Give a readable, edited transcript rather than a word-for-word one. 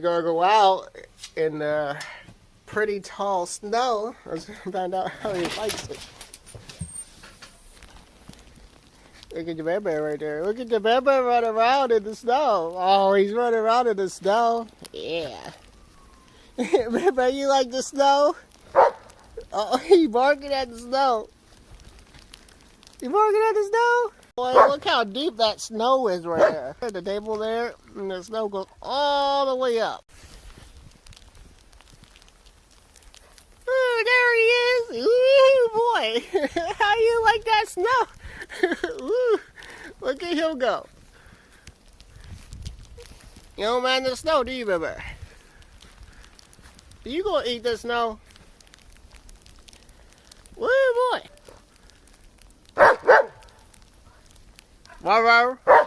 Gonna go out in the pretty tall snow. Let's find out how he likes it. Look at the baby right there. Look at the baby running around in the snow. Oh, he's running around in the snow. Yeah. Baby, you like the snow? Oh, he's barking at the snow. You barking at the snow? Boy, look how deep that snow is right there. At the table there, and the snow goes all the way up. Oh, there he is. Ooh, boy. How you like that snow? Ooh, look at him go. You don't mind the snow, do you, baby? You gonna eat the snow? Woo, boy. Wow, wow.